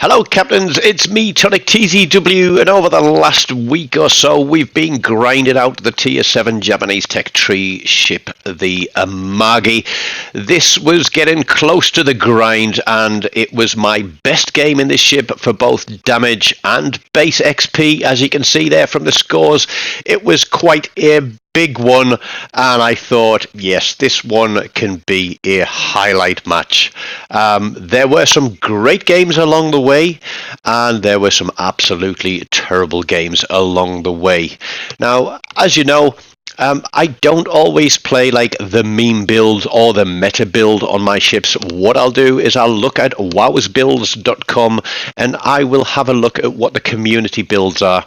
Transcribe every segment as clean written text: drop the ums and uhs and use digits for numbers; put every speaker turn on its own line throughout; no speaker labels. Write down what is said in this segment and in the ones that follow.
Hello Captains, it's me TONIK TZW, and over the last week or so we've been grinding out the tier 7 Japanese tech tree ship, the Amagi. This was getting close to the grind and it was my best game in this ship for both damage and base XP. As you can see there from the scores, it was quite a big one, and I thought, yes, this one can be a highlight match. There were some great games along the way, and there were some absolutely terrible games along the way. Now, as you know, I don't always play like the meme build or the meta build on my ships. What I'll do is I'll look at WoWsbuilds.com and I will have a look at what the community builds are.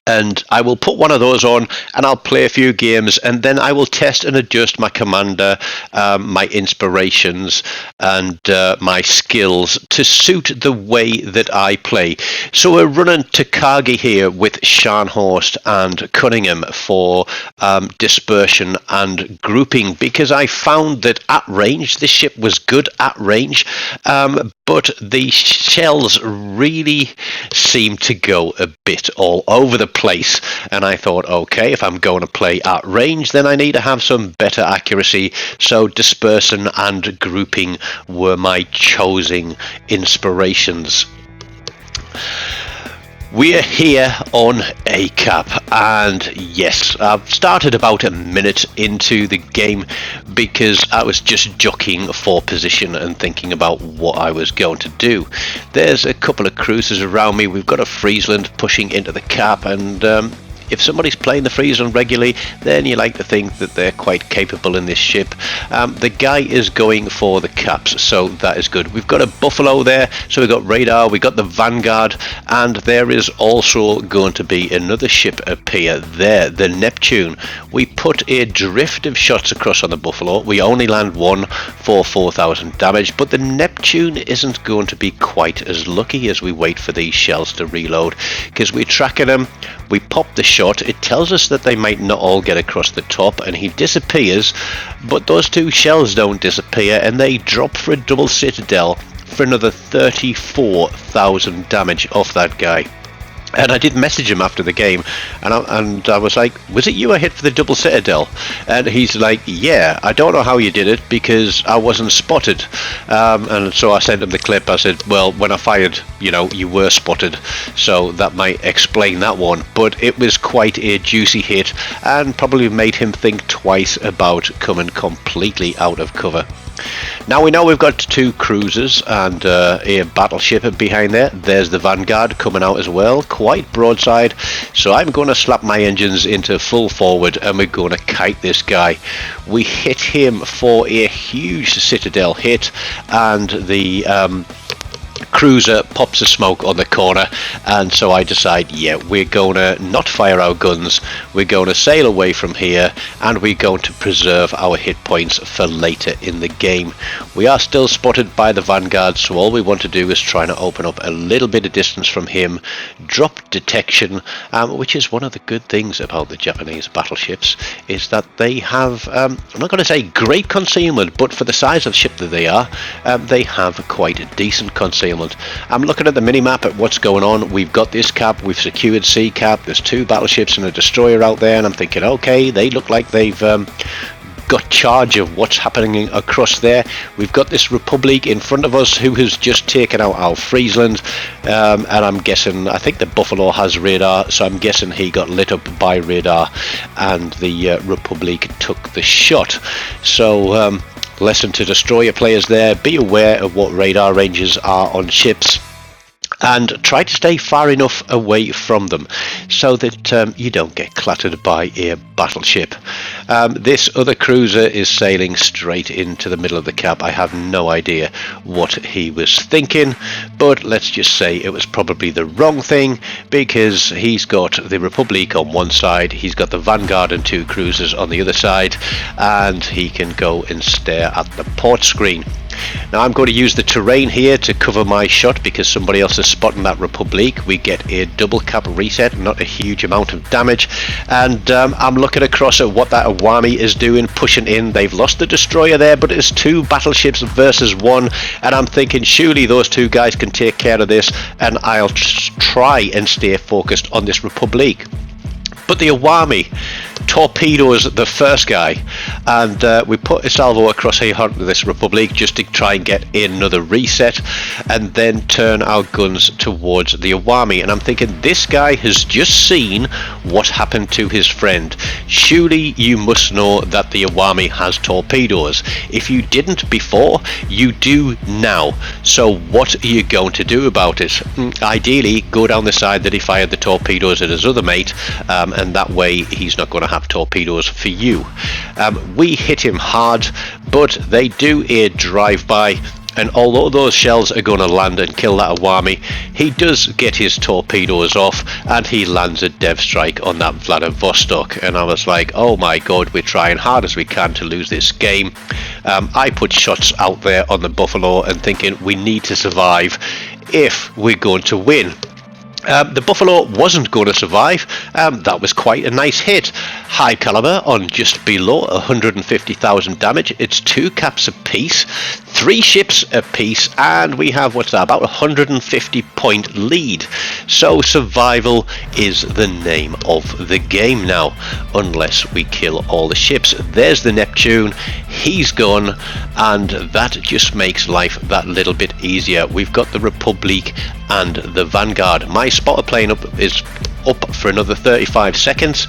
And I will put one of those on and I'll play a few games, and then I will test and adjust my commander, my inspirations and my skills to suit the way that I play. So we're running Takagi here with Scharnhorst and Cunningham for dispersion and grouping, because I found that at range this ship was good at range, but the shells really seemed to go a bit all over the place, and I thought, okay, if I'm going to play at range, then I need to have some better accuracy. So dispersion and grouping were my chosen inspirations. We're here on A cap, and yes, I've started about a minute into the game because I was just jockeying for position and thinking about what I was going to do. There's a couple of cruisers around me. We've got a Friesland pushing into the cap, and if somebody's playing the Friesland regularly, then you like to think that they're quite capable in this ship. The guy is going for the caps, so that is good. We've got a Buffalo there, so we've got radar, we've got the Vanguard, and there is also going to be another ship appear there, the Neptune. We put a drift of shots across on the Buffalo. We only land one for 4,000 damage, but the Neptune isn't going to be quite as lucky as we wait for these shells to reload, because we're tracking them. We pop the shot, it tells us that they might not all get across the top, and he disappears, but those two shells don't disappear, and they drop for a double citadel for another 34,000 damage off that guy. And I did message him after the game, and I was like, was it you I hit for the double citadel? And he's like, yeah, I don't know how you did it because I wasn't spotted. And so I sent him the clip. I said, well, when I fired, you know, you were spotted, so that might explain that one. But it was quite a juicy hit and probably made him think twice about coming completely out of cover. Now we know we've got two cruisers and a battleship behind there. There's the Vanguard coming out as well, quite broadside. So I'm going to slap my engines into full forward and we're going to kite this guy. We hit him for a huge citadel hit, and the cruiser pops a smoke on the corner, and so I decide, yeah, we're going to not fire our guns, we're going to sail away from here, and we're going to preserve our hit points for later in the game. We are still spotted by the Vanguard, so all we want to do is try to open up a little bit of distance from him, drop detection, which is one of the good things about the Japanese battleships, is that they have, I'm not going to say great concealment, but for the size of ship that they have quite a decent concealment. I'm looking at the mini-map at what's going on. We've got this cap, we've secured C cap, there's two battleships and a destroyer out there, and I'm thinking, okay, they look like they've got charge of what's happening across there. We've got this Republic in front of us who has just taken out our Friesland, and I'm guessing, I think the Buffalo has radar, so I'm guessing he got lit up by radar and the Republic took the shot. So lesson to destroyer players there: be aware of what radar ranges are on ships and try to stay far enough away from them so that you don't get clattered by a battleship. This other cruiser is sailing straight into the middle of the cap. I have no idea what he was thinking, but let's just say it was probably the wrong thing, because he's got the Republic on one side, he's got the Vanguard and two cruisers on the other side, and he can go and stare at the port screen. Now I'm going to use the terrain here to cover my shot because somebody else is spotting that Republic. We get a double cap reset, not a huge amount of damage, and I'm looking across at what that Awami is doing, pushing in. They've lost the destroyer there, but it's 2 battleships versus 1, and I'm thinking surely those 2 guys can take care of this, and I'll try and stay focused on this Republic. But the Awami torpedoes the first guy, and we put a salvo across here onto this Republic just to try and get another reset, and then turn our guns towards the Awami. And I'm thinking, this guy has just seen what happened to his friend. Surely you must know that the Awami has torpedoes. If you didn't before, you do now. So what are you going to do about it? Ideally, go down the side that he fired the torpedoes at his other mate, and that way he's not going to have torpedoes for you. We hit him hard, but they do a drive-by, and although those shells are going to land and kill that Awami, he does get his torpedoes off, and he lands a dev strike on that Vladivostok. And I was like, oh my god, we're trying hard as we can to lose this game. I put shots out there on the Buffalo and thinking we need to survive if we're going to win. The Buffalo wasn't going to survive. That was quite a nice hit. High caliber on just below 150,000 damage. It's 2 caps apiece, 3 ships apiece, and we have, what's that, about 150 point lead. So survival is the name of the game now, unless we kill all the ships. There's the Neptune, he's gone, and that just makes life that little bit easier. We've got the Republic and the Vanguard. My spotter plane is up for another 35 seconds.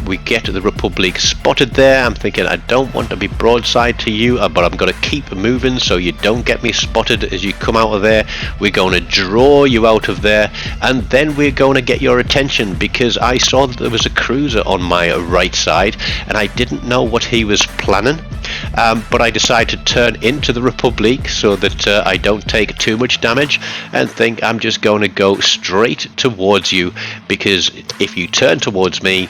We get the Republic spotted there. I'm thinking I don't want to be broadside to you, but I'm going to keep moving so you don't get me spotted as you come out of there. We're going to draw you out of there, and then we're going to get your attention because I saw that there was a cruiser on my right side and I didn't know what he was planning. But I decided to turn into the Republic so that I don't take too much damage, and think I'm just going to go straight towards you, because if you turn towards me,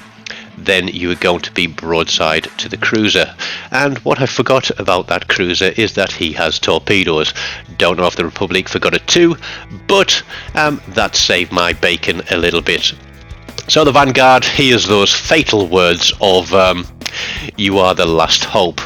then you are going to be broadside to the cruiser. And what I forgot about that cruiser is that he has torpedoes. Don't know if the Republic forgot it too, but that saved my bacon a little bit. So the Vanguard hears those fatal words of you are the last hope.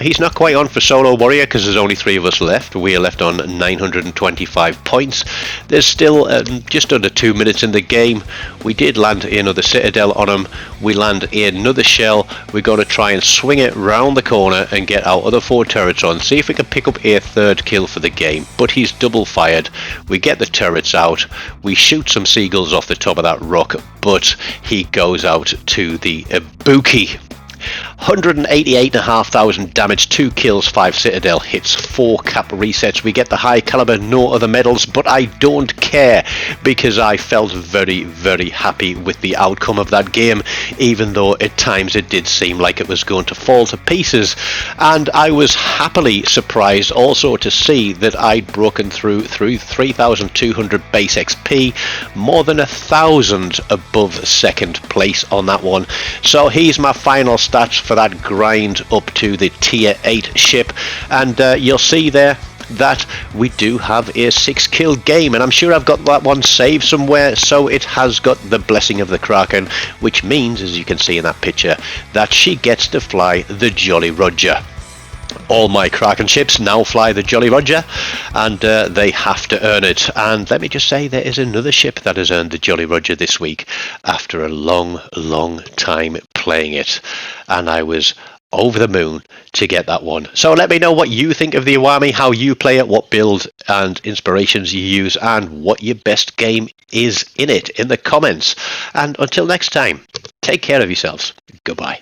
He's not quite on for solo warrior because there's only 3 of us left. We are left on 925 points. There's still just under 2 minutes in the game. We did land another citadel on him. We land another shell. We're going to try and swing it round the corner and get our other 4 turrets on. See if we can pick up a 3rd kill for the game. But he's double fired. We get the turrets out. We shoot some seagulls off the top of that rock, but he goes out to the Ibuki. 188,500 damage, 2 kills, 5 citadel hits, 4 cap resets. We get the high caliber, no other medals, but I don't care because I felt very, very happy with the outcome of that game, even though at times it did seem like it was going to fall to pieces. And I was happily surprised also to see that I'd broken through 3,200 base XP, more than 1,000 above 2nd place on that one. So here's my final stats for that grind up to the tier 8 ship, and you'll see there that we do have a 6 kill game, and I'm sure I've got that one saved somewhere, so it has got the blessing of the Kraken, which means, as you can see in that picture, that she gets to fly the Jolly Roger. All my Kraken ships now fly the Jolly Roger, and they have to earn it. And let me just say, there is another ship that has earned the Jolly Roger this week after a long, long time playing it, and I was over the moon to get that one. So let me know what you think of the Awami, how you play it, what builds and inspirations you use, and what your best game is in it in the comments. And until next time, take care of yourselves. Goodbye.